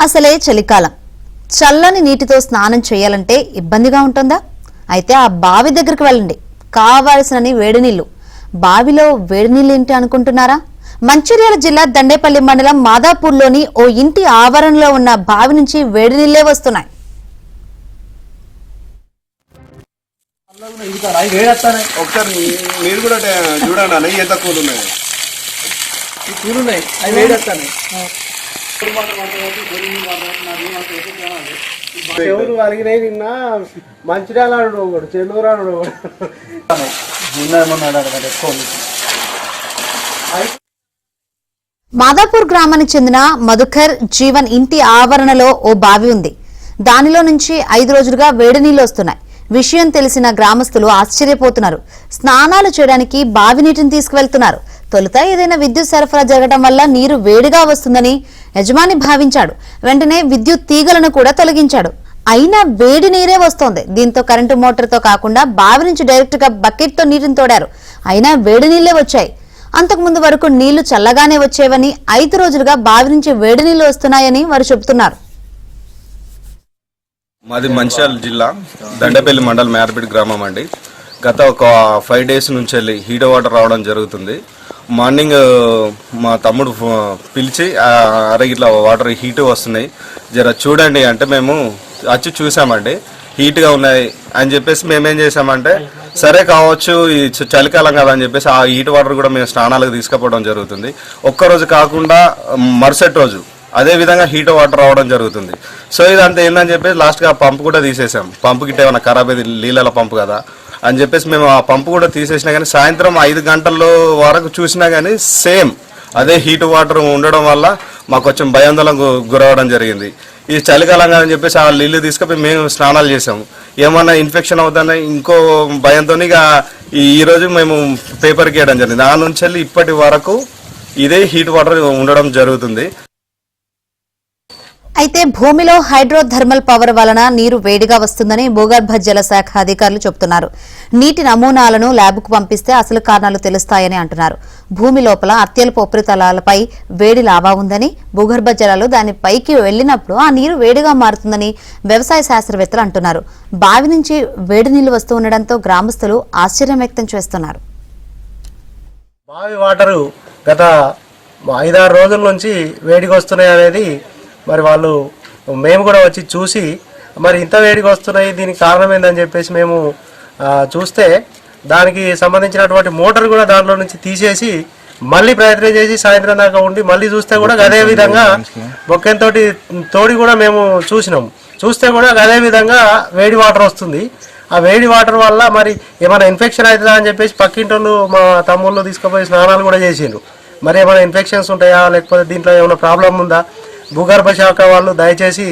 అసలే చలికాలం చల్లని నీటితో స్నానం చేయాలంటే ఇబ్బందిగా ఉంటుందా? అయితే ఆ బావి దగ్గరికి వెళ్ళండి, కావాల్సినని వేడి నీళ్లు. బావిలో వేడి నీళ్ళు ఏంటి అనుకుంటున్నారా? మంచిర్యాల జిల్లా దండేపల్లి మండలం మాదాపూర్లోని ఓ ఇంటి ఆవరణలో ఉన్న బావి నుంచి వేడి నీళ్లే వస్తున్నాయి. చెవులు అలిగినాయి. నిన్న మంచిర్యాల చెన్నూరు మాదాపూర్ గ్రామానికి చెందిన మధుకర్ జీవన్ ఇంటి ఆవరణలో ఓ బావి ఉంది. దానిలో నుంచి 5 రోజులుగా వేడి నీళ్లు వస్తున్నాయి. విషయం తెలిసిన గ్రామస్తులు ఆశ్చర్యపోతున్నారు. స్నానాలు చేయడానికి బావి నీటిని తీసుకువెళ్తున్నారు. తొలుత ఏదైనా విద్యుత్ సరఫరా జరగడం వల్ల నీరు వేడిగా వస్తుందని యజమాని భావించాడు. వెంటనే విద్యుత్ తీగలను కూడా తొలగించాడు. అయినా వేడి నీరే వస్తోంది. దీంతో కరెంటు మోటార్తో కాకుండా బావి నుంచి డైరెక్ట్ గా బకెట్ తో నీటిని తోడారు. అయినా వేడి నీళ్లే వచ్చాయి. అంతకుముందు వరకు నీళ్లు చల్లగానే వచ్చేవని 5 రోజులుగా బావి నుంచి వేడి నీళ్లు వస్తున్నాయని వారు చెబుతున్నారు. మాది మంచిర్యాల జిల్లా దండేపల్లి మండలం మేరపేట గ్రామం అండి. గత ఒక 5 డేస్ నుంచి వెళ్ళి హీట్ వాటర్ రావడం జరుగుతుంది. మార్నింగ్ మా తమ్ముడు పిలిచి అరే ఇట్లా వాటర్ హీట్ వస్తున్నాయి, జర చూడండి అంటే మేము వచ్చి చూసామండి. హీట్గా ఉన్నాయి అని చెప్పేసి మేమేం చేసామంటే సరే కావచ్చు ఈ చలికాలం కదా అని చెప్పేసి ఆ హీట్ వాటర్ కూడా మేము స్నానాలకు తీసుకుపోవడం జరుగుతుంది. ఒక్కరోజు కాకుండా మరుసటి రోజు అదే విధంగా హీట్ వాటర్ రావడం జరుగుతుంది. సో ఇదంతా ఏందని చెప్పేసి లాస్ట్గా ఆ పంపు కూడా తీసేసాం. పంపు గిట్ట ఏమైనా ఖరాబ్ అయింది, నీళ్ళ పంపు కదా అని చెప్పేసి మేము ఆ పంపు కూడా తీసేసినా కానీ సాయంత్రం 5 గంటల వరకు చూసినా కానీ సేమ్ అదే హీట్ వాటర్ ఉండడం వల్ల మాకు కొంచెం భయాందోళనకు గురవడం జరిగింది. ఈ చలికాలం అని చెప్పేసి ఆ నీళ్ళు తీసుకుపోయి మేము స్నానాలు చేసాము. ఏమన్నా ఇన్ఫెక్షన్ అవుతుందని ఇంకో భయంతో ఇక ఈరోజు మేము పేపర్కి వేయడం జరిగింది. ఆ నుంచి వెళ్ళి ఇప్పటి వరకు ఇదే హీట్ వాటర్ ఉండడం జరుగుతుంది. అయితే భూమిలో హైడ్రోథర్మల్ పవర్ వలన నీరు వేడిగా వస్తుందని భూగర్భ జల శాఖ అధికారులు చెబుతున్నారు. నీటి నమూనాలను ల్యాబ్కు పంపిస్తే అసలు కారణాలు తెలుస్తాయని అంటున్నారు. భూమి లోపల అత్యల్ప ఉపరితలాలపై వేడి లావా ఉందని, భూగర్భ జలాలు దాని పైకి వెళ్లినప్పుడు ఆ నీరు వేడిగా మారుతుందని వ్యవసాయ శాస్త్రవేత్తలు అంటున్నారు. బావి నుంచి వేడి నీళ్లు వస్తూ ఉండడంతో గ్రామస్తులు ఆశ్చర్యం వ్యక్తం చేస్తున్నారు. బావి వాటరు గత 5-6 రోజుల నుంచి వేడిగా వస్తున్నాయి అనేది మరి వాళ్ళు మేము కూడా వచ్చి చూసి మరి ఇంత వేడిగా వస్తున్నాయి, దీనికి కారణం ఏందని చెప్పేసి మేము చూస్తే దానికి సంబంధించినటువంటి మోటార్ కూడా దాంట్లో నుంచి తీసేసి మళ్ళీ ప్రయత్నం చేసి సాయంత్రం దాకా ఉండి మళ్ళీ చూస్తే కూడా అదే విధంగా బొక్కెంతో తోడి కూడా మేము చూస్తే కూడా అదే విధంగా వేడి వాటర్ వస్తుంది. ఆ వేడి వాటర్ వల్ల మరి ఏమైనా ఇన్ఫెక్షన్ అవుతుందా అని చెప్పేసి పక్కింటోళ్ళు మా తమ్ముళ్ళు తీసుకుపోయి స్నానాలు కూడా చేసిండ్రు. మరి ఏమైనా ఇన్ఫెక్షన్స్ ఉంటాయా లేకపోతే దీంట్లో ఏమైనా ప్రాబ్లం ఉందా? భూగర్భ శాఖ వాళ్ళు దయచేసి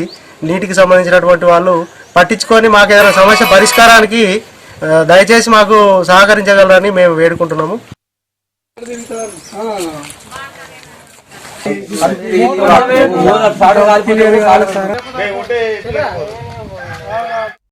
నీటికి సంబంధించినటువంటి వాళ్ళు పట్టించుకొని మాకు ఏదైనా సమస్య పరిష్కారానికి దయచేసి మాకు సహకరించగలరని మేము వేడుకుంటున్నాము.